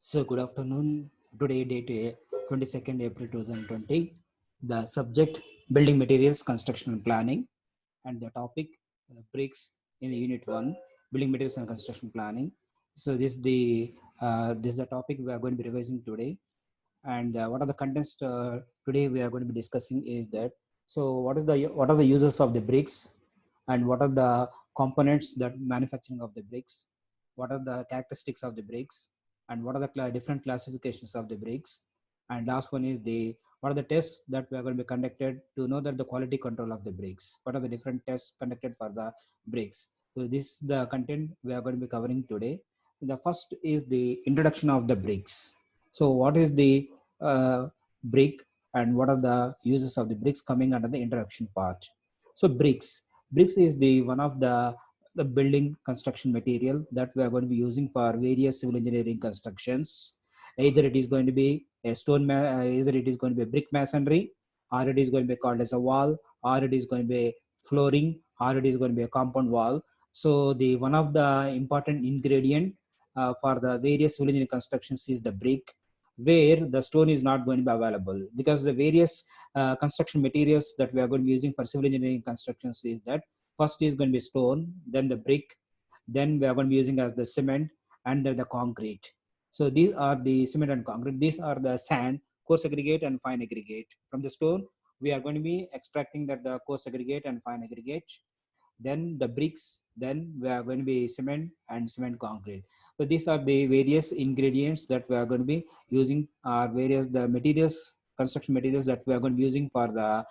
So good afternoon. Today date 22nd April 2020. The subject building materials, construction and planning, and the topic bricks in the unit 1 building materials and construction planning. So this is the topic we are going to be revising today. And what are the contents today we are going to be discussing is that, so what are the uses of the bricks, and what are the components that manufacturing of the bricks, what are the characteristics of the bricks, and what are the different classifications of the bricks. And last one is the what are the tests that we are going to be conducted to know that the quality control of the bricks, what are the different tests conducted for the bricks. So this is the content we are going to be covering today. The first is the introduction of the bricks. So what is the brick, and what are the uses of the bricks coming under the introduction part. So bricks is the one of the building construction material that we are going to be using for various civil engineering constructions. Either it is going to be a either it is going to be a brick masonry, or it is going to be called as a wall, or it is going to be flooring, or it is going to be a compound wall. So the one of the important ingredient for the various civil engineering constructions is the brick, where the stone is not going to be available, because the various construction materials that we are going to be using for civil engineering constructions is that first is going to be stone, then the brick, then we are going to be using as the cement, and then the concrete. So these are the cement and concrete. These are the sand, coarse aggregate and fine aggregate. From the stone, we are going to be extracting that the coarse aggregate and fine aggregate, then the bricks, then we are going to be cement and cement concrete. So these are the various ingredients that we are going to be using, various the materials, construction materials that we are going to be using for the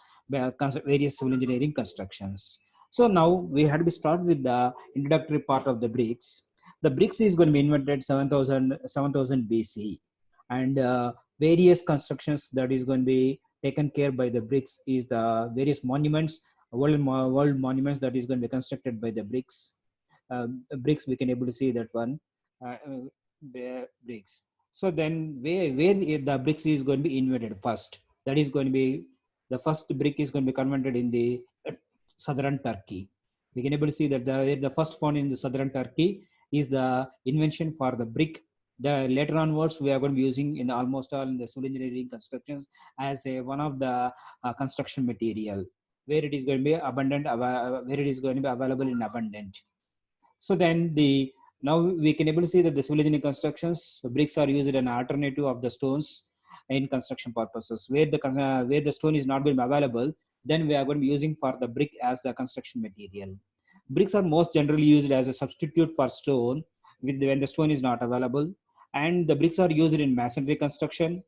various civil engineering constructions. So now we had to be start with the introductory part of the bricks. The bricks is going to be invented 7000 BC, and various constructions that is going to be taken care by the bricks is the various monuments, world monuments that is going to be constructed by the bricks. Bricks, we can able to see that one, bricks. So then where the bricks is going to be invented first, that is going to be the first brick is going to be converted in the southern Turkey. We can able to see that the first found in the southern Turkey is the invention for the brick. The later onwards we are going to be using in almost all in the civil engineering constructions as a one of the construction material, where it is going to be abundant, where it is going to be available in abundant. So then the now we can able to see that the civil engineering constructions, the bricks are used as an alternative of the stones in construction purposes. Where the stone is not going to be available, then we are going to be using for the brick as the construction material. Bricks are most generally used as a substitute for stone when the stone is not available, and the bricks are used in masonry construction.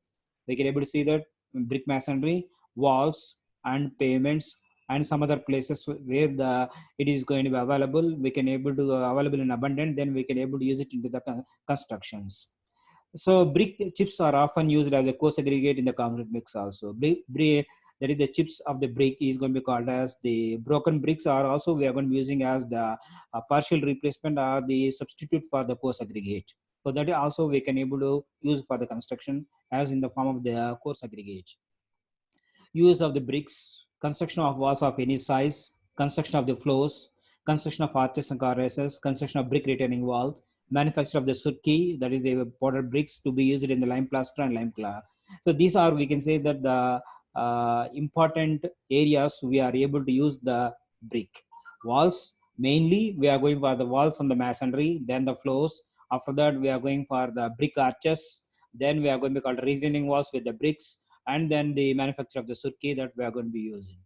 We can able to see that brick masonry, walls and pavements, and some other places where the it is going to be available, we can able to available in abundant, then we can able to use it into the constructions. So brick chips are often used as a coarse aggregate in the concrete mix also. That is the chips of the brick is going to be called as the broken bricks, are also we are going to be using as the partial replacement or the substitute for the coarse aggregate. So that also we can able to use for the construction as in the form of the coarse aggregate. Use of the bricks, construction of walls of any size, construction of the floors, construction of arches and cornices, construction of brick retaining wall, manufacture of the surki, that is the powder bricks to be used in the lime plaster and lime clay. So these are, we can say that the important areas we are able to use the brick. Walls, mainly we are going for the walls on the masonry, then the floors. After that we are going for the brick arches, then we are going to be called retaining walls with the bricks, and then the manufacture of the surkey that we are going to be using.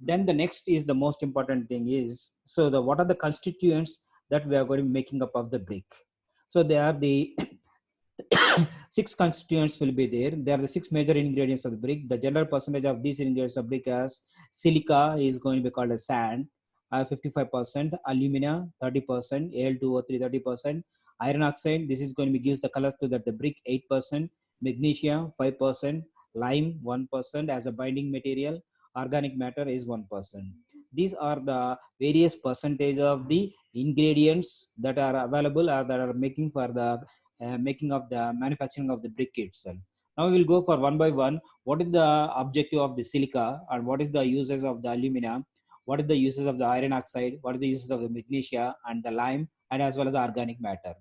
Then the next is the most important thing is, so the what are the constituents that we are going to be making up of the brick. So they are the six constituents will be there. There are the six major ingredients of the brick. The general percentage of these ingredients of brick as silica is going to be called as sand, 55%, alumina 30%, Al2O3 30%, iron oxide, this is going to be gives the color to that the brick 8%, magnesium 5%, lime 1% as a binding material, organic matter is 1%. These are the various percentage of the ingredients that are available or that are making for the making of the manufacturing of the brick itself. Now we will go for one by one. What is the objective of the silica, and what is the uses of the alumina? What is the uses of the iron oxide? What is the uses of the magnesia and the lime, and as well as the organic matter?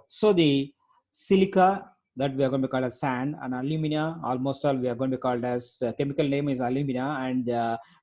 So the silica that we are going to call as sand, and alumina almost all we are going to be called as chemical name is alumina, and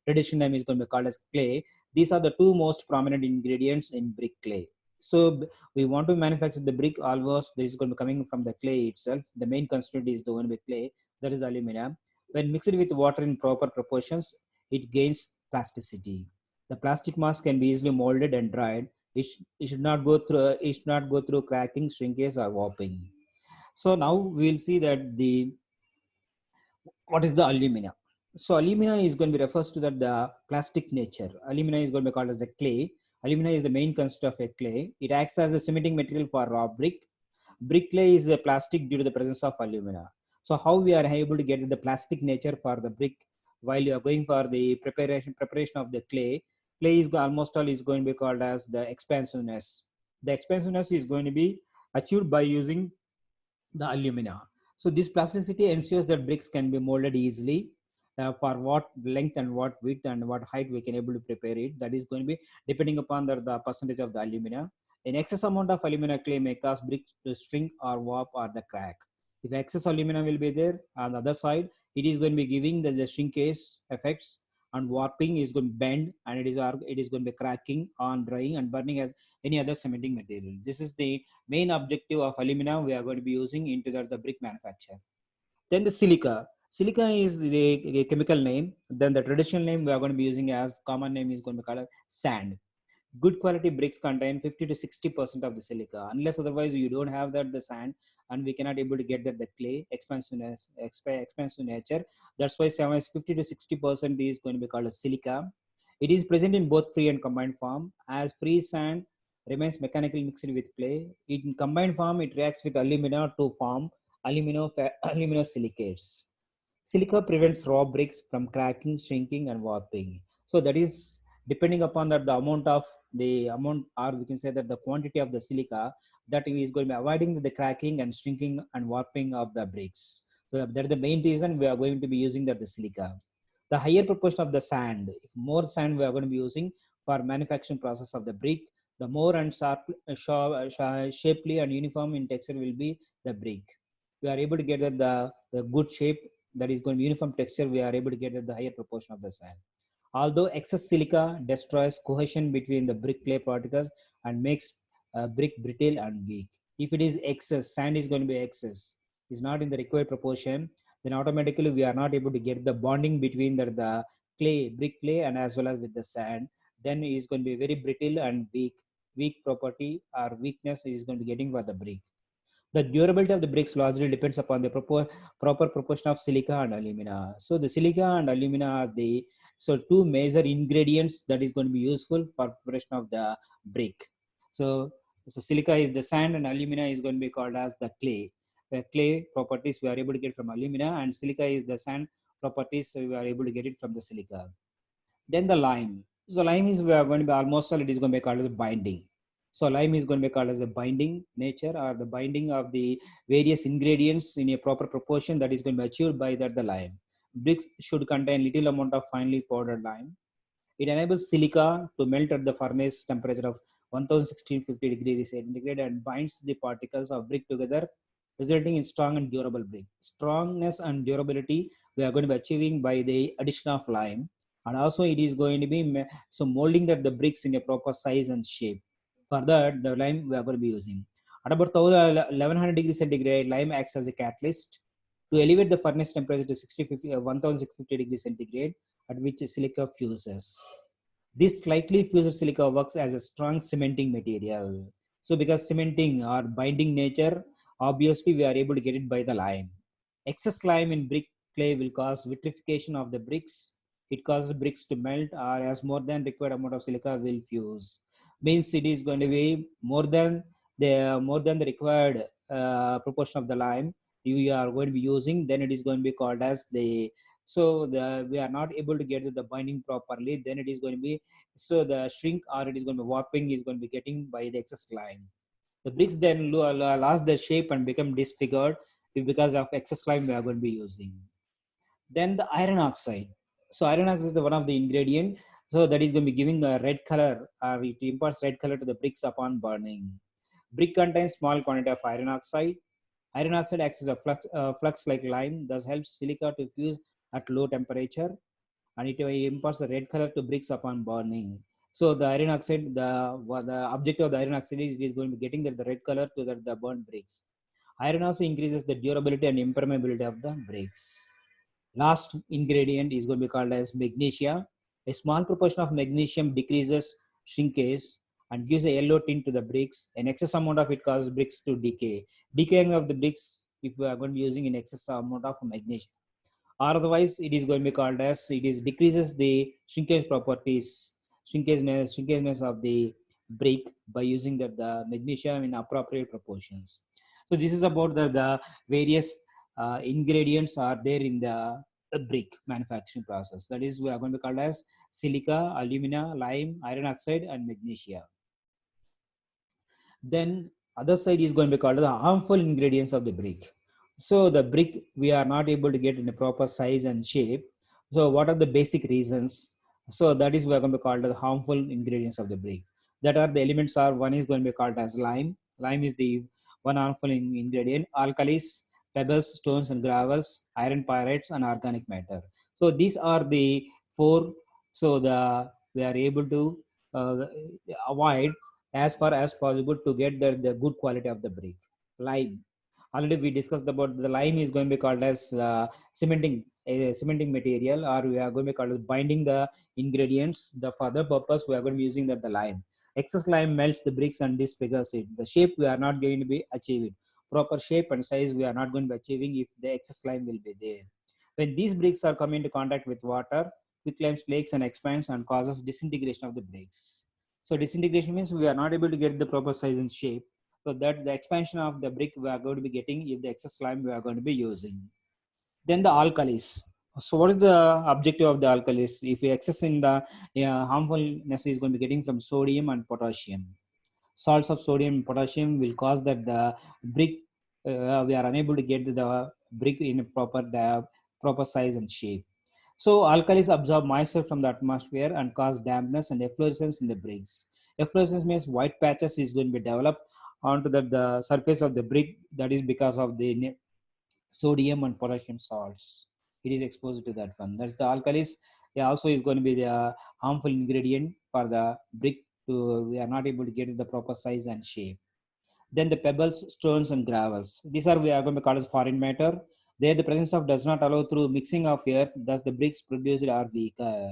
traditional name is going to be called as clay. These are the two most prominent ingredients in brick clay. So we want to manufacture the brick, almost this is going to be coming from the clay itself. The main constituent is the one with clay, that is the alumina. When mixed with water in proper proportions, it gains plasticity. The plastic mass can be easily molded and dried. It should not go through cracking, shrinkage, or warping. So now we will see that the what is the alumina. So alumina is going to be refers to that the plastic nature. Alumina is going to be called as a clay. Alumina is the main constituent of a clay. It acts as a cementing material for raw brick. Brick clay is a plastic due to the presence of alumina. So how we are able to get the plastic nature for the brick while you are going for the preparation of the clay? Clay is almost all is going to be called as the expansiveness. The expansiveness is going to be achieved by using the alumina. So this plasticity ensures that bricks can be molded easily for what length and what width and what height we can able to prepare it. That is going to be depending upon the percentage of the alumina. An excess amount of alumina clay may cause bricks to shrink or warp or the crack. If excess alumina will be there on the other side, it is going to be giving the shrinkage effects, and warping is going to bend, and it is going to be cracking on drying and burning as any other cementing material. This is the main objective of alumina we are going to be using into the brick manufacture. Then the silica. Silica is the chemical name. Then the traditional name we are going to be using as common name is going to be called sand. Good quality bricks contain 50 to 60% of the silica. Unless otherwise you don't have that the sand, and we cannot able to get that the clay expansive nature. That's why 50 to 60% is going to be called a silica. It is present in both free and combined form. As free sand remains mechanically mixed with clay, in combined form it reacts with alumina to form aluminosilicates. Silica prevents raw bricks from cracking, shrinking, and warping. So that is depending upon that the amount, or we can say that the quantity of the silica, that is going to be avoiding the cracking and shrinking and warping of the bricks. So that is the main reason we are going to be using that the silica. The higher proportion of the sand, if more sand we are going to be using for manufacturing process of the brick, the more and shapely and uniform in texture will be the brick. We are able to get the good shape, that is going to be uniform texture, we are able to get the higher proportion of the sand. Although excess silica destroys cohesion between the brick clay particles and makes brick brittle and weak. If it is excess, sand is going to be excess, is not in the required proportion, then automatically we are not able to get the bonding between the clay, brick clay, and as well as with the sand. Then it is going to be very brittle and weak. Weak property or weakness is going to be getting for the brick. The durability of the bricks largely depends upon the proper proportion of silica and alumina. So the silica and alumina are the two major ingredients that is going to be useful for preparation of the brick. So silica is the sand and alumina is going to be called as the clay. The clay properties we are able to get from alumina, and silica is the sand properties, so we are able to get it from the silica. Then the lime. So lime is we are going to be almost all it is going to be called as a binding. So lime is going to be called as a binding nature, or the binding of the various ingredients in a proper proportion that is going to be achieved by the lime. Bricks should contain little amount of finely powdered lime. It enables silica to melt at the furnace temperature of 1650 degrees centigrade and binds the particles of brick together, resulting in strong and durable brick. Strongness and durability we are going to be achieving by the addition of lime, and also it is going to be molding that the bricks in a proper size and shape. For that, the lime we are going to be using. At about 1100 degrees centigrade, lime acts as a catalyst to elevate the furnace temperature to 1650 degrees centigrade, at which silica fuses. This slightly fused silica works as a strong cementing material. So because cementing or binding nature, obviously we are able to get it by the lime. Excess lime in brick clay will cause vitrification of the bricks. It causes bricks to melt, or as more than required amount of silica will fuse. Means it is going to be more than the required proportion of the lime you are going to be using. Then it is going to be called as the we are not able to get the binding properly. Then it is going to be the shrink, or it is going to be warping is going to be getting by the excess lime. The bricks then lost their shape and become disfigured because of excess lime we are going to be using. Then the iron oxide. So iron oxide is one of the ingredient. So that is going to be giving a red color, or it imparts red color to the bricks upon burning. Brick contains small quantity of iron oxide. Iron oxide acts as a flux like lime, thus helps silica to fuse at low temperature, and it imparts the red color to bricks upon burning. So the iron oxide, the objective of the iron oxide is it is going to be getting the red color to the burnt bricks. Iron also increases the durability and impermeability of the bricks. Last ingredient is going to be called as magnesia. A small proportion of magnesium decreases shrinkage and gives a yellow tint to the bricks. An excess amount of it causes bricks to decay. Decaying of the bricks, if we are going to be using an excess amount of magnesium, or otherwise it is going to be called as it is decreases the shrinkage properties, shrinkageness of the brick by using the magnesium in appropriate proportions. So this is about the various ingredients are there in the brick manufacturing process. That is, we are going to be called as silica, alumina, lime, iron oxide, and magnesia. Then other side is going to be called the harmful ingredients of the brick. So the brick we are not able to get in a proper size and shape. So what are the basic reasons? So that is we are going to be called the harmful ingredients of the brick. That are the elements are, one is going to be called as lime. Lime is the one harmful ingredient. Alkalis, pebbles, stones and gravels, iron pyrites and organic matter. So these are the four. So the we are able to avoid as far as possible to get the good quality of the brick. Lime. Already we discussed about the lime is going to be called as cementing, a cementing material, or we are going to be called as binding the ingredients. The further purpose we are going to be using the lime. Excess lime melts the bricks and disfigures it. The shape we are not going to be achieving. Proper shape and size we are not going to be achieving if the excess lime will be there. When these bricks are coming into contact with water, quicklime flakes and expands and causes disintegration of the bricks. So disintegration means we are not able to get the proper size and shape. So that the expansion of the brick we are going to be getting if the excess lime we are going to be using. Then the alkalis. So what is the objective of the alkalis? If we excess in the harmfulness is going to be getting from sodium and potassium. Salts of sodium and potassium will cause that the brick we are unable to get the brick in a proper size and shape. So alkalis absorb moisture from the atmosphere and cause dampness and efflorescence in the bricks. Efflorescence means white patches is going to be developed onto the surface of the brick. That is because of the sodium and potassium salts. It is exposed to that one. That's the alkalis. Yeah, also is going to be the harmful ingredient for the brick. We are not able to get the proper size and shape. Then the pebbles, stones, and gravels. These are we are going to call as foreign matter. There, the presence of does not allow through mixing of earth, thus the bricks produced are weaker.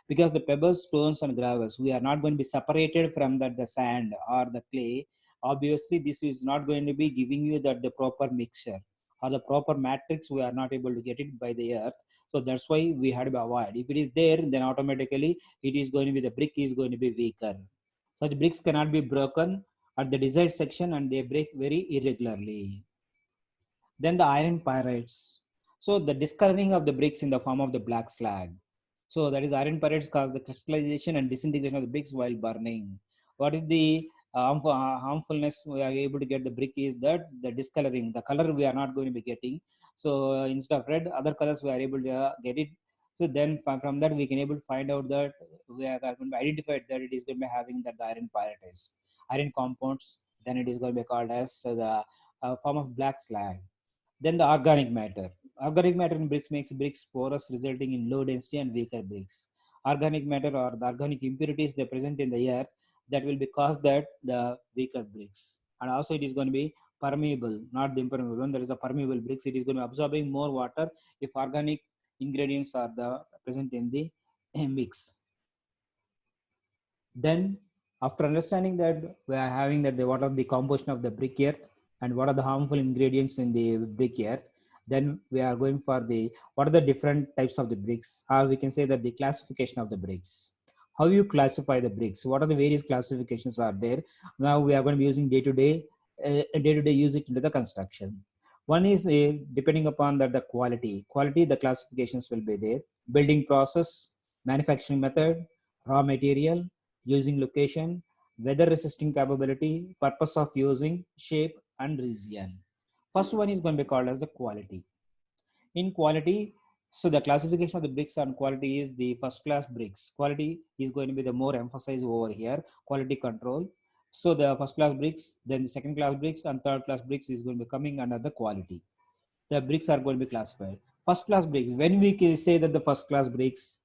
Because the pebbles, stones, and gravels, we are not going to be separated from the sand or the clay. Obviously, this is not going to be giving you the proper mixture or the proper matrix. We are not able to get it by the earth. So that's why we had to avoid. If it is there, then automatically it is going to be the brick is going to be weaker. Such bricks cannot be broken at the desired section and they break very irregularly. Then the iron pyrites. So the discoloring of the bricks in the form of the black slag. So that is iron pyrites cause the crystallization and disintegration of the bricks while burning. What is the harmfulness we are able to get the brick is that the discoloring, the color we are not going to be getting. So instead of red, other colors we are able to get it. So then from that we can able to find out that we are going to identify that it is going to be having that the iron pyrites, iron compounds. Then it is going to be called as the form of black slag. Then the organic matter. Organic matter in bricks makes bricks porous, resulting in low density and weaker bricks. Organic matter or the organic impurities they present in the earth that will be caused that the weaker bricks. And also it is going to be permeable, not the impermeable one. There is a permeable bricks. It is going to be absorbing more water if organic ingredients are the present in the mix. Then, after understanding that we are having that what are the composition of the brick earth and what are the harmful ingredients in the brick earth, then we are going for the what are the different types of the bricks. How we can say that the classification of the bricks. How you classify the bricks? What are the various classifications are there? Now we are going to be using day-to-day use it into the construction. One is depending upon that the quality, the classifications will be there. Building process, manufacturing method, raw material, using location, weather resisting capability, purpose of using, shape, and region. First one is going to be called as the quality. In quality, so the classification of the bricks and quality is the first class bricks. Quality is going to be the more emphasized over here, quality control. So the first class bricks, then the second class bricks, and third class bricks is going to be coming under the quality. The bricks are going to be classified. First class bricks, when we say that the first class bricks,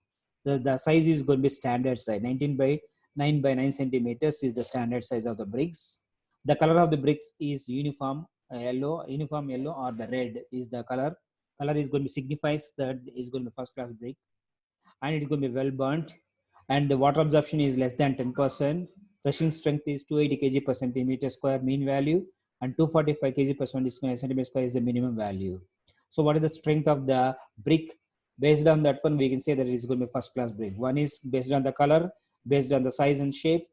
the size is going to be standard size. 19 by 9 by 9 centimeters is the standard size of the bricks. The color of the bricks is uniform yellow, or the red is the color. Color is going to signifies that is going to be first class brick, and it is going to be well burnt, and the water absorption is less than 10%. Crushing strength is 280 kg per centimeter square mean value, and 245 kg per centimeter square is the minimum value. So what is the strength of the brick? Based on that one, we can say that it is going to be first class brick. One is based on the color, based on the size and shape,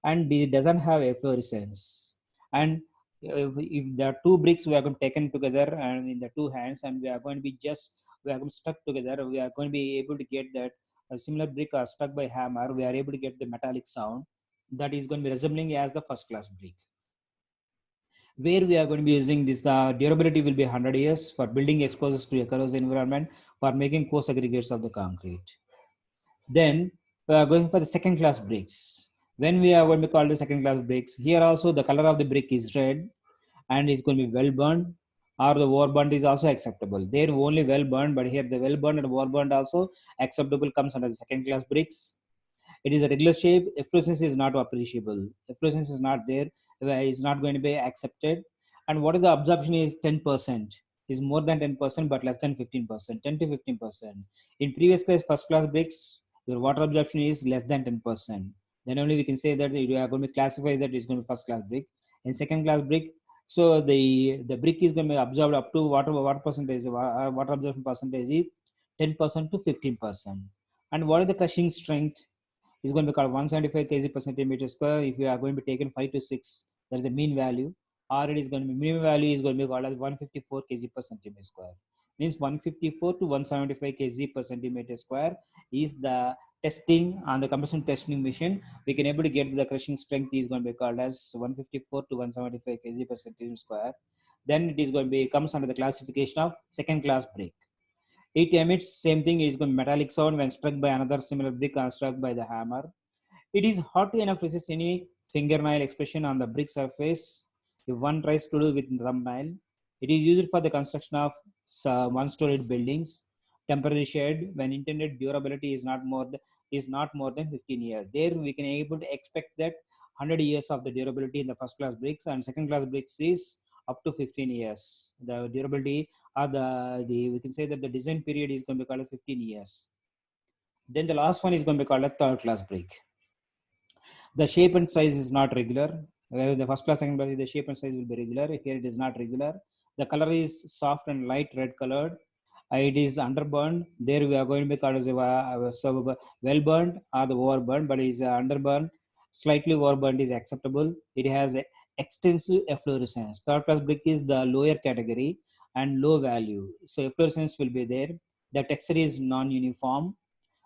and it doesn't have efflorescence. And if there are two bricks we are going to taken together and in the two hands, and we are going to be just we are going to stuck together, we are going to be able to get that a similar brick are stuck by hammer, we are able to get the metallic sound that is going to be resembling as the first class brick. Where we are going to be using this, the durability will be 100 years for building exposures to a corrosive environment, for making coarse aggregates of the concrete. Then we are going for the second class bricks. When we are going to call the second class bricks, here also the color of the brick is red, and it's going to be well burned, or the over burned is also acceptable. They're only well burned, but here the well burned and over burned also acceptable comes under the second class bricks. It is a regular shape. Efflorescence is not appreciable. Efflorescence is not there. It's not going to be accepted. And what is the absorption is 10%. Is more than 10%, but less than 15%. 10 to 15%. In previous class, first class bricks, your water absorption is less than 10%. Then only we can say that you are going to classify that it's going to be first class brick. In second class brick, so the brick is going to be absorbed up to water percentage. Water absorption percentage is 10% to 15%. And what is the crushing strength? Is going to be called 175 kg per centimeter square. If you are going to be taken 5 to 6, that is the mean value. Or it is going to be minimum value is going to be called as 154 kg per centimeter square. Means 154 to 175 kg per centimeter square is the testing on the compression testing machine. We can able to get the crushing strength is going to be called as 154 to 175 kg per centimeter square. Then it is going to be comes under the classification of second class brick. It emits same thing, is going to metallic sound when struck by another similar brick or struck by the hammer. It is hard to enough resist any fingernail expression on the brick surface if one tries to do with thumbnail. It is used for the construction of one-story buildings, temporary shed when intended durability is not more than 15 years. There we can able to expect that 100 years of the durability in the first class bricks, and second class bricks is up to 15 years. The durability or the we can say that the design period is going to be called 15 years. Then the last one is going to be called a third class brick. The shape and size is not regular. Where the first class, second class, the shape and size will be regular. Here it is not regular. The color is soft and light red colored. It is underburned. There we are going to be called as well burned or the overburned, but it is underburned. Slightly overburned is acceptable. It has extensive efflorescence. Third class brick is the lower category and low value. So efflorescence will be there. The texture is non-uniform.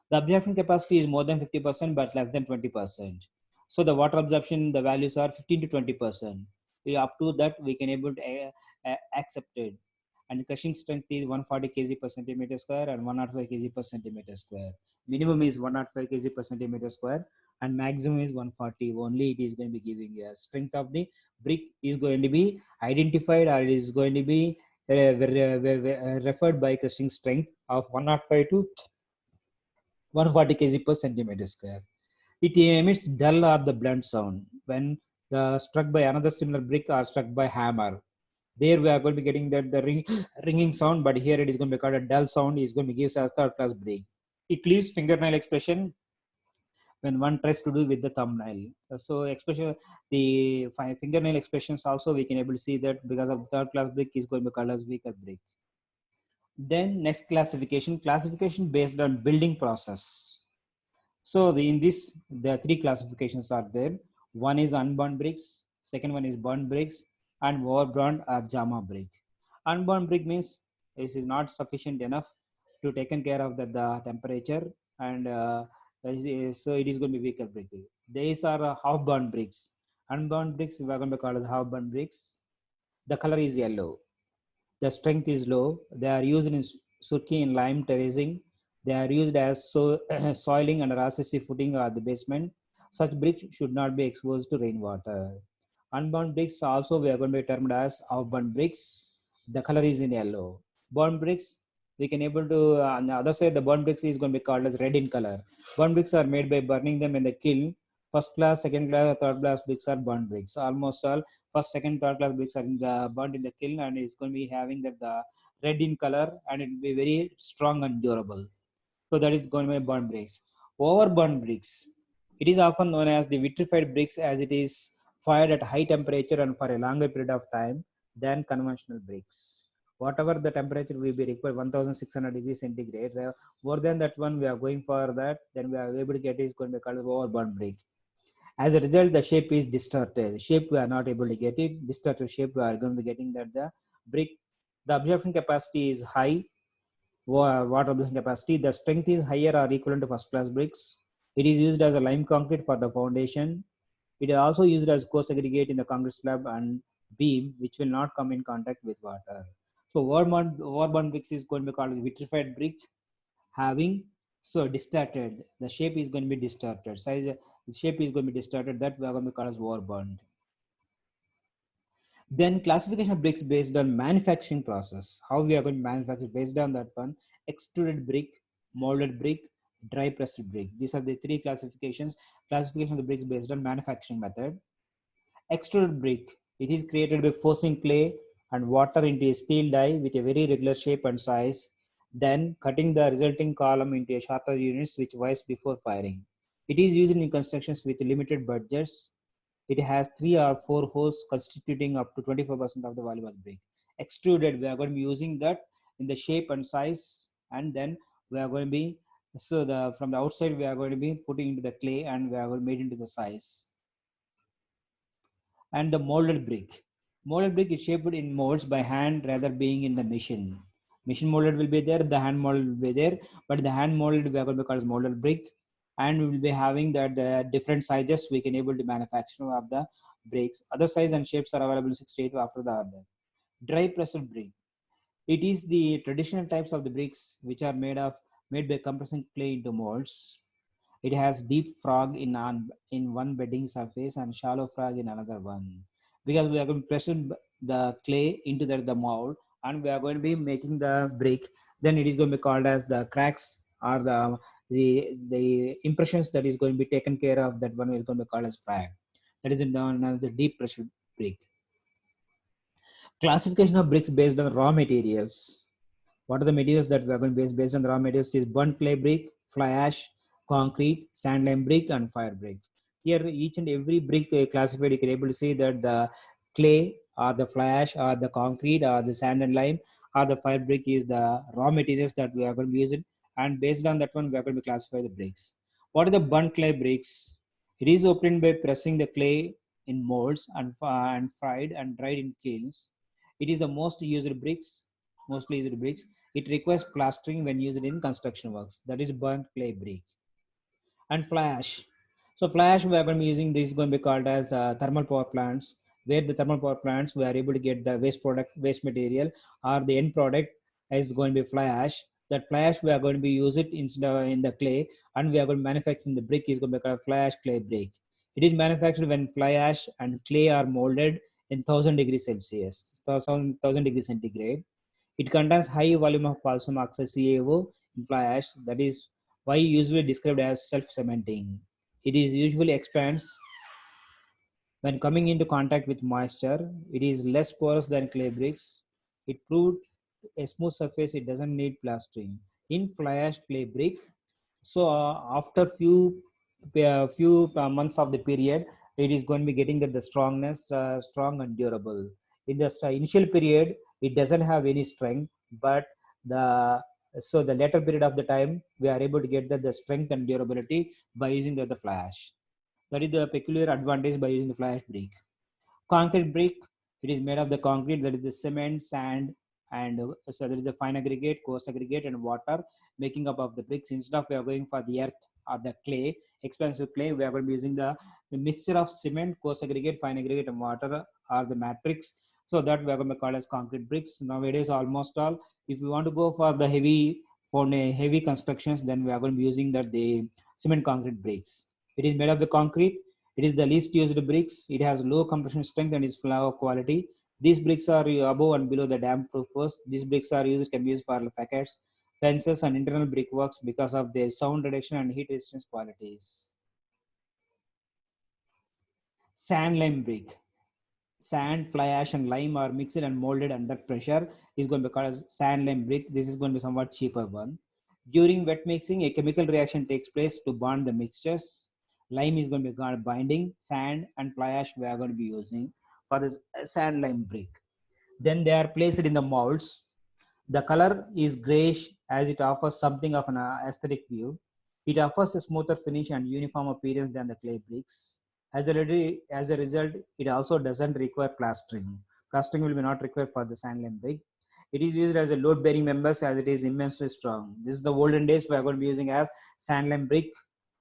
The absorption capacity is more than 50%, but less than 20%. So the water absorption, the values are 15 to 20%. Up to that, we can able to accept it. And the crushing strength is 140 kg per centimeter square and 105 kg per centimeter square. Minimum is 105 kg per centimeter square and maximum is 140. Only it is going to be giving a strength of the brick is going to be identified, or it is going to be referred by crushing strength of 105 to 140 kg per centimeter square. It emits dull or the blunt sound when struck by another similar brick or struck by hammer. There we are going to be getting that the ringing sound, but here it is going to be called a dull sound. Is going to give us as third class brick. It leaves fingernail expression when one tries to do with the thumbnail. So expression, the fingernail expressions also we can able to see that because of third class brick is going to be called as weaker brick. Then next classification based on building process. So in this, the three classifications are there. One is unburned bricks, second one is burned bricks, and overburned or jama brick. Unburned brick means this is not sufficient enough to taken care of the temperature, and so it is going to be weaker brick. These are half burned bricks. Unburned bricks we are going to call as half burned bricks. The color is yellow. The strength is low. They are used in surkey in lime terracing. They are used as soiling under RCC footing or the basement. Such bricks should not be exposed to rainwater. Unburnt bricks also we are going to be termed as outburnt bricks. The color is in yellow. Burnt bricks, we can able to, on the other side, the burnt bricks is going to be called as red in color. Burnt bricks are made by burning them in the kiln. First class, second class, third class bricks are burnt bricks. Almost all first, second, third class bricks are in the burnt in the kiln, and it's going to be having that the red in color, and it will be very strong and durable. So that is going to be burnt bricks. Overburnt bricks. It is often known as the vitrified bricks as it is fired at high temperature and for a longer period of time than conventional bricks. Whatever the temperature will be required, 1600 degrees centigrade, more than that one we are going for that, then we are able to get is going to be called overburnt brick. As a result, the shape is distorted. Shape we are not able to get it. Distorted shape we are going to be getting that the brick, the absorption capacity is high. Water absorption capacity, the strength is higher or equivalent to first class bricks. It is used as a lime concrete for the foundation. It is also used as coarse aggregate in the concrete slab and beam, which will not come in contact with water. So overburnt bricks is going to be called vitrified brick, having so distorted. The shape is going to be distorted. The shape is going to be distorted. That we are going to call as overburnt. Then classification of bricks based on manufacturing process. How we are going to manufacture based on that one. Extruded brick, molded brick, dry pressed brick. These are the three classifications. Classification of the bricks based on manufacturing method. Extruded brick. It is created by forcing clay and water into a steel die with a very regular shape and size, then cutting the resulting column into a shorter units which wise before firing. It is used in constructions with limited budgets. It has 3 or 4 holes constituting up to 24% of the valuable brick. Extruded, we are going to be using that in the shape and size, and then we are going to be, so the from the outside we are going to be putting into the clay and we are going to made into the size. And the molded brick. Molded brick is shaped in molds by hand rather being in the machine. Machine molded will be there, the hand molded will be there, but the hand molded we are going to call as molded brick, and we will be having that the different sizes we can able to manufacture of the bricks. Other size and shapes are available 68 after the other. Dry pressed brick. It is the traditional types of the bricks which are made by compressing clay into molds. It has deep frog in one bedding surface and shallow frog in another one. Because we are going to press the clay into the mold and we are going to be making the brick, then it is going to be called as the cracks or the impressions that is going to be taken care of. That one is going to be called as frag. That is another deep pressure brick. Classification of bricks based on raw materials. What are the materials that we are going to base based on the raw materials is burnt clay brick, fly ash, concrete, sand lime brick, and fire brick. Here, each and every brick classified, you can able to see that the clay or the fly ash or the concrete or the sand and lime or the fire brick is the raw materials that we are going to be using. And based on that one, we are going to classify the bricks. What are the burnt clay bricks? It is obtained by pressing the clay in molds and fried and dried in kilns. It is the mostly used bricks. It requires plastering when used in construction works. That is burnt clay brick. And fly ash. So fly ash we are going to be using this is going to be called as thermal power plants, where the thermal power plants we are able to get the waste material, or the end product is going to be fly ash. That fly ash we are going to be use it instead in the clay, and we are going to manufacture the brick is going to be called fly ash clay brick. It is manufactured when fly ash and clay are molded in 1000 degrees Celsius, 1000 degrees centigrade. It contains high volume of calcium oxide CaO in fly ash. That is why usually described as self-cementing. It is usually expands when coming into contact with moisture. It is less porous than clay bricks. It proved a smooth surface. It doesn't need plastering. In fly ash clay brick, so after few months of the period, it is going to be getting that the strongness, strong and durable. In the initial period, it doesn't have any strength, but the so the later period of the time, we are able to get the strength and durability by using the fly ash. That is the peculiar advantage by using the fly ash brick. Concrete brick, it is made of the concrete, that is the cement, sand, and so there is a fine aggregate, coarse aggregate, and water making up of the bricks. Instead of we are going for the earth or the clay, expensive clay, we are going to be using the mixture of cement, coarse aggregate, fine aggregate, and water or the matrix. So that we are going to call as concrete bricks. Nowadays, almost all, if you want to go for the heavy constructions, then we are going to be using that the cement concrete bricks. It is made of the concrete. It is the least used bricks. It has low compression strength and is flow quality. These bricks are above and below the dam-proof post. These bricks can be used for facades, fences, and internal brickworks because of their sound reduction and heat resistance qualities. Sand lime brick. Sand, fly ash, and lime are mixed and molded under pressure. Is going to be called as sand lime brick. This is going to be somewhat cheaper one. During wet mixing, a chemical reaction takes place to bond the mixtures. Lime is going to be binding. Sand and fly ash we are going to be using for this sand lime brick. Then they are placed in the molds. The color is grayish as it offers something of an aesthetic view. It offers a smoother finish and uniform appearance than the clay bricks. As a result, it also doesn't require plastering. Plastering will be not required for the sand lime brick. It is used as a load bearing members as it is immensely strong. This is the olden days we are going to be using as sand lime brick.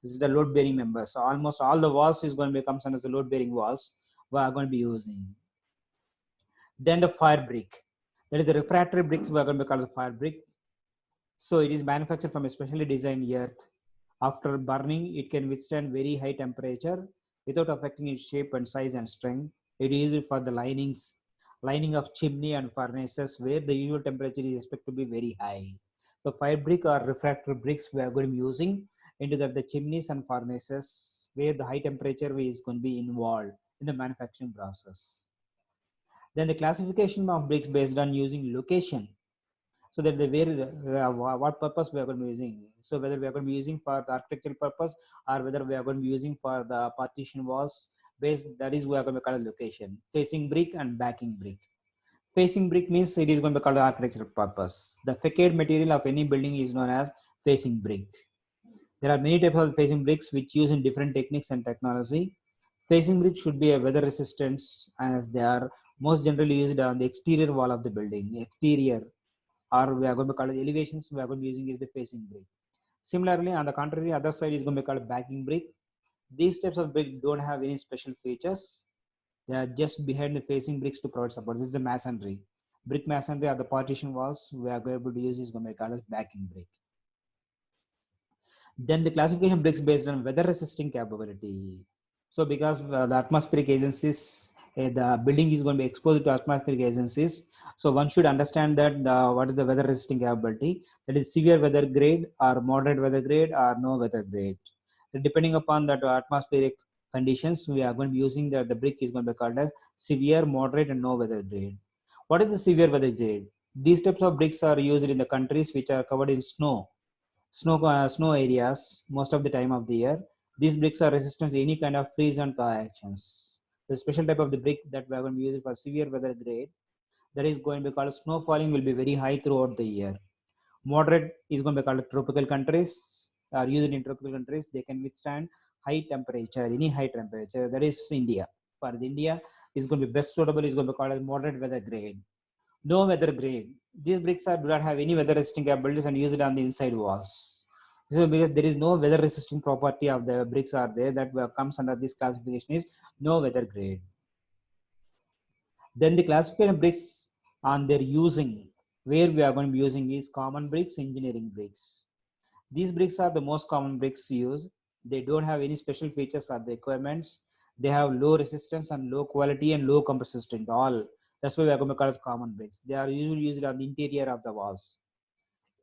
This is the load bearing members. So almost all the walls is going to become under the load bearing walls we are going to be using. Then the fire brick. That is the refractory bricks we are going to call the fire brick. So it is manufactured from a specially designed earth. After burning, it can withstand very high temperature without affecting its shape and size and strength. It is used for the lining of chimney and furnaces where the usual temperature is expected to be very high. So fire brick or refractory bricks we are going to be using into the chimneys and furnaces where the high temperature is going to be involved in the manufacturing process. Then the classification of bricks based on using location. So that what purpose we are going to be using. So whether we are going to be using for the architectural purpose or whether we are going to be using for the partition walls based, that is we are going to call a location. Facing brick and backing brick. Facing brick means it is going to be called architectural purpose. The facade material of any building is known as facing brick. There are many types of facing bricks which use in different techniques and technology. Facing brick should be a weather resistance as they are most generally used on the exterior wall of the building. Exterior, or we are going to call it elevations, we are going to be using is the facing brick. Similarly, on the contrary, other side is going to be called backing brick. These types of brick don't have any special features. They are just behind the facing bricks to provide support. This is the masonry. Brick masonry or the partition walls we are going to use is going to be called as backing brick. Then the classification bricks based on weather resisting capability. So because the atmospheric agencies, the building is going to be exposed to atmospheric agencies. So one should understand that what is the weather resisting capability. That is severe weather grade or moderate weather grade or no weather grade. Depending upon that atmospheric conditions, we are going to be using the brick is going to be called as severe, moderate and no weather grade. What is the severe weather grade? These types of bricks are used in the countries which are covered in snow areas most of the time of the year. These bricks are resistant to any kind of freeze and thaw actions. The special type of the brick that we are going to use for severe weather grade, that is going to be called snow falling will be very high throughout the year. Moderate is going to be called tropical countries, are used in tropical countries. They can withstand high temperature, any high temperature. That is India. For the India is going to be best suitable is going to be called as moderate weather grade. No weather grade. These bricks do not have any weather resisting capabilities and used on the inside walls. So because there is no weather resisting property of the bricks are there, that comes under this classification is no weather grade. Then the classification of bricks on their using, where we are going to be using is common bricks, engineering bricks. These bricks are the most common bricks used. They don't have any special features or the requirements. They have low resistance and low quality and low compressive strength. All that's why we are going to call as common bricks. They are usually used on the interior of the walls.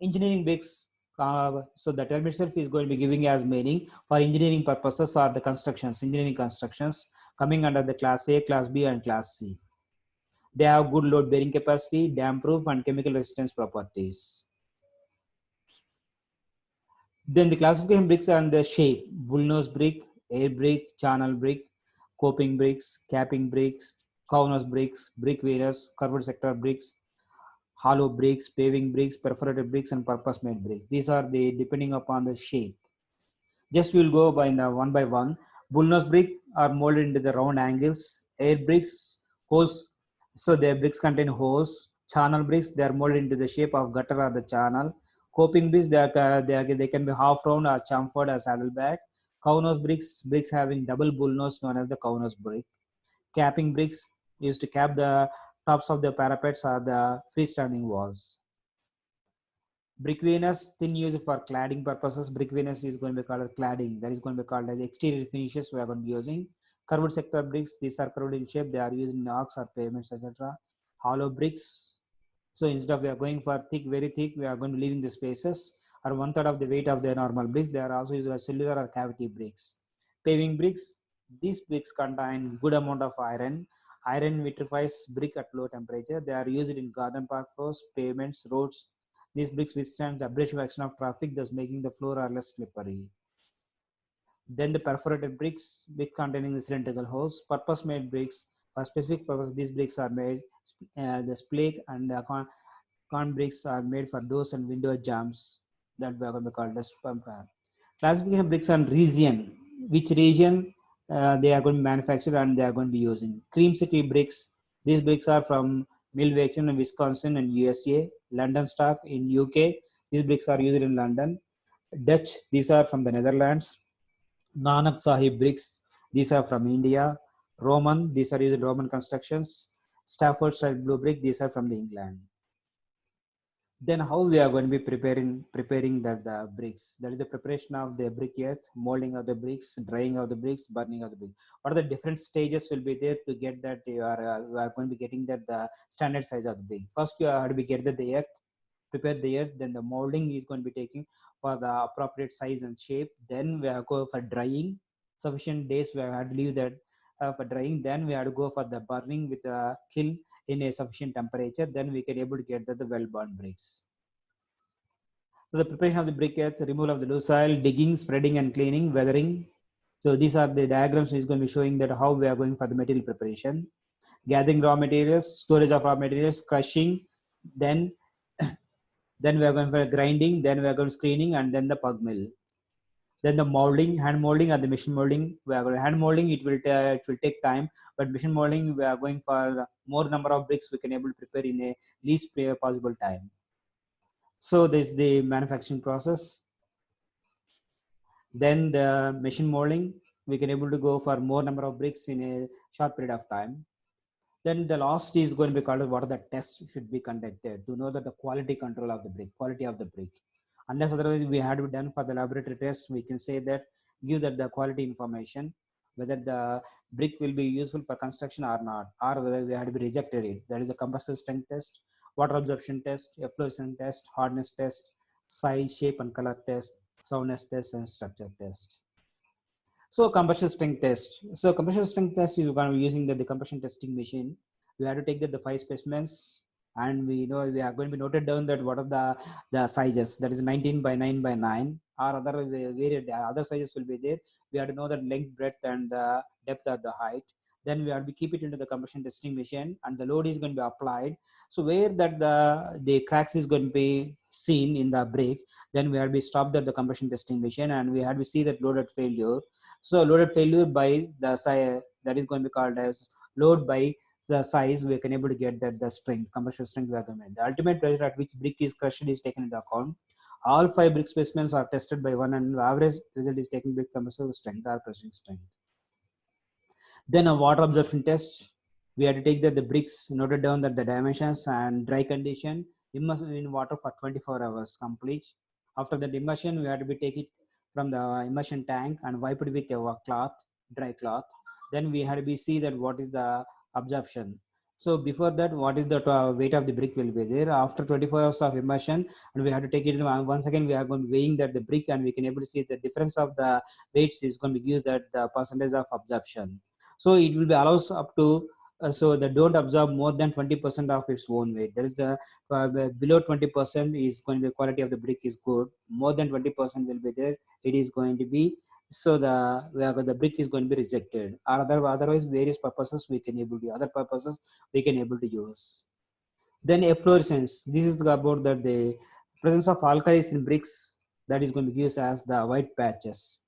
Engineering bricks. So the term itself is going to be giving as meaning for engineering purposes or the constructions, engineering constructions coming under the class A, class B, and class C. They have good load bearing capacity, dam proof, and chemical resistance properties. Then the classification bricks are in the shape: bullnose brick, air brick, channel brick, coping bricks, capping bricks, cownose bricks, brick veiners, curved sector bricks, hollow bricks, paving bricks, perforated bricks, and purpose made bricks. These are the depending upon the shape. Just we'll go by one by one. Bullnose brick are molded into the round angles. Air bricks, holes. So their bricks contain holes. Channel bricks, they are molded into the shape of gutter or the channel. Coping bricks, they can be half round or chamfered or saddleback. Cownose bricks having double bullnose known as the cownose brick. Capping bricks used to cap the tops of the parapets or the freestanding walls. Brick Venus, thin used for cladding purposes. Brick Venus is going to be called as cladding. That is going to be called as exterior finishes we are going to be using. Curved sector bricks, these are curved in shape. They are used in arcs or pavements, etc. Hollow bricks. So instead of we are going for thick, very thick, we are going to leaving the spaces or one third of the weight of the normal bricks. They are also used as cellular or cavity bricks. Paving bricks. These bricks contain good amount of iron. Iron vitrifies brick at low temperature. They are used in garden park floors, pavements, roads. These bricks withstand the abrasive action of traffic, thus making the floor or less slippery. Then the perforated bricks, brick containing the cylindrical holes. Purpose-made bricks, for specific purpose, these bricks are made. The splake and the con bricks are made for doors and window jambs. That we are going to call as classification bricks on region. Which region they are going to manufacture and they are going to be using. Cream City bricks. These bricks are from Milwaukee in Wisconsin and USA. London stock in UK. These bricks are used in London. Dutch. These are from the Netherlands. Nanak Sahib bricks. These are from India. Roman. These are used in Roman constructions. Staffordshire blue brick. These are from the England. Then how we are going to be preparing that the bricks, that is the preparation of the brick earth, molding of the bricks, drying of the bricks, burning of the bricks. What are the different stages will be there to get that you are going to be getting that the standard size of the brick? First you have to be get the earth, prepare the earth, then the molding is going to be taking for the appropriate size and shape. Then we have to go for drying, sufficient days we have to leave that for drying. Then we have to go for the burning with a kiln in a sufficient temperature. Then we can able to get the well burned bricks. So the preparation of the brick earth, removal of the loose soil, digging, spreading and cleaning, weathering. So these are the diagrams is going to be showing that how we are going for the material preparation. Gathering raw materials, storage of raw materials, crushing, then then we are going for grinding, then we are going to screening, and then the pug mill. Then the molding, hand molding or the machine molding. We are going to hand molding, it will take time, but machine molding we are going for more number of bricks we can able to prepare in a least possible time. So this is the manufacturing process. Then the machine molding, we can able to go for more number of bricks in a short period of time. Then the last is going to be called what are the tests should be conducted to know that the quality control of the brick, quality of the brick. Unless otherwise we had to be done for the laboratory tests, we can say that give that the quality information, whether the brick will be useful for construction or not, or whether we had to be rejected it. That is the compressive strength test, water absorption test, efflorescence test, hardness test, size, shape and color test, soundness test, and structure test. So compression strength test. So compression strength test is going to be using the compression testing machine. We have to take the 5 specimens, and we know we are going to be noted down that what are the sizes. That is 19 by 9 by 9, or other varied other sizes will be there. We have to know the length, breadth, and the depth of the height. Then we have to keep it into the compression testing machine, and the load is going to be applied. So where that the cracks is going to be seen in the brick, then we have to be stopped at the compression testing machine, and we have to see that loaded failure. So loaded failure by the size, that is going to be called as load by the size, we can able to get that the strength, commercial strength we are going to. The ultimate pressure at which brick is crushed is taken into account. All 5 brick specimens are tested by one, and the average result is taken by commercial strength or crushing strength. Then a water absorption test. We had to take that the bricks, noted down that the dimensions and dry condition, immerse in water for 24 hours complete. After the immersion, we had to be take it from the immersion tank and wipe it with a cloth, dry cloth. Then we had to be see that what is the absorption. So before that, what is the weight of the brick will be there. After 24 hours of immersion, and we have to take it once again. We are going to weighing that the brick, and we can able to see the difference of the weights is going to give that the percentage of absorption. So it will be allows up to so that don't absorb more than 20% of its own weight. There is the below 20% is going to be quality of the brick is good. More than 20% will be there. It is going to be so the brick is going to be rejected. Or otherwise various purposes we can able to other purposes we can able to use. Then efflorescence. This is about that the presence of alkalis in bricks that is going to be used as the white patches.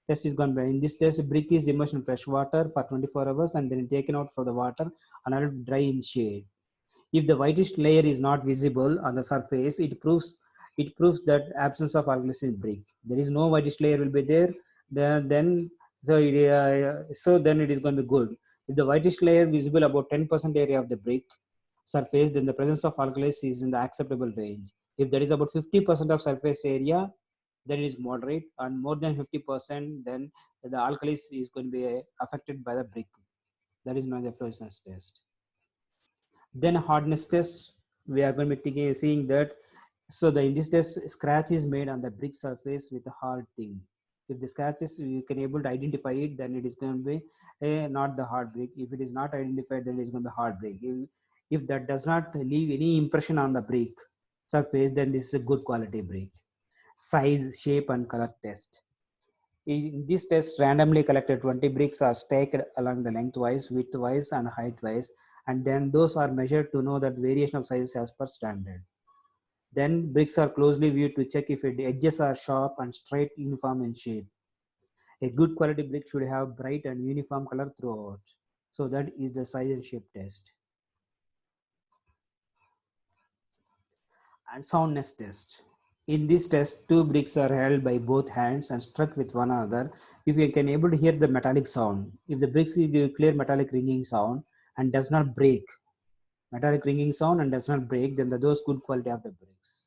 Test is gone by. In this test, brick is immersed in fresh water for 24 hours and then taken out for the water and let it dry in shade. If the whitish layer is not visible on the surface, it proves that absence of alkalis in brick. There is no whitish layer will be there. Then then it is going to be good. If the whitish layer visible about 10% area of the brick surface, then the presence of alkalis is in the acceptable range. If there is about 50% of surface area, then it is moderate, and more than 50%, then the alkali is going to be affected by the brick. That is known as the fluorescence test. Then hardness test, we are going to be seeing that. So in this test, scratch is made on the brick surface with a hard thing. If the scratches you can able to identify it, then it is going to be not the hard brick. If it is not identified, then it is going to be hard brick. If that does not leave any impression on the brick surface, then this is a good quality brick. Size, shape, and color test. In this test, randomly collected 20 bricks are stacked along the lengthwise, widthwise, and heightwise, and then those are measured to know that variation of sizes as per standard. Then bricks are closely viewed to check if the edges are sharp and straight, uniform in shape. A good quality brick should have bright and uniform color throughout. So that is the size and shape test. And soundness test. In this test, two bricks are held by both hands and struck with one another. If you can able to hear the metallic sound, if the bricks give a clear metallic ringing sound and does not break, metallic ringing sound and does not break, then those good quality of the bricks.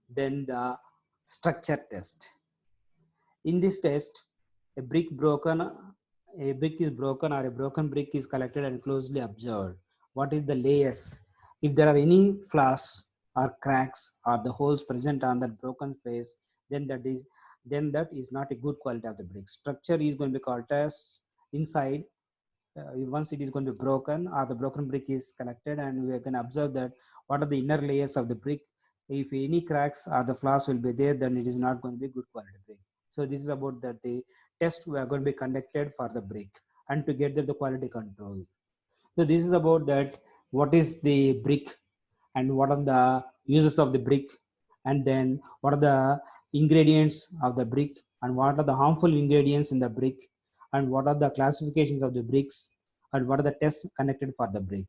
Then the structure test. In this test, a brick is broken or a broken brick is collected and closely observed. What is the layers? If there are any flaws or cracks or the holes present on that broken face, then that is not a good quality of the brick. Structure is going to be called as inside. Once it is going to be broken or the broken brick is collected, and we can observe that what are the inner layers of the brick. If any cracks or the flaws will be there, then it is not going to be good quality brick. So this is about that the test we are going to be conducted for the brick and to get the quality control. So this is about that what is the brick and what are the uses of the brick, and then what are the ingredients of the brick and what are the harmful ingredients in the brick, and what are the classifications of the bricks, and what are the tests conducted for the brick.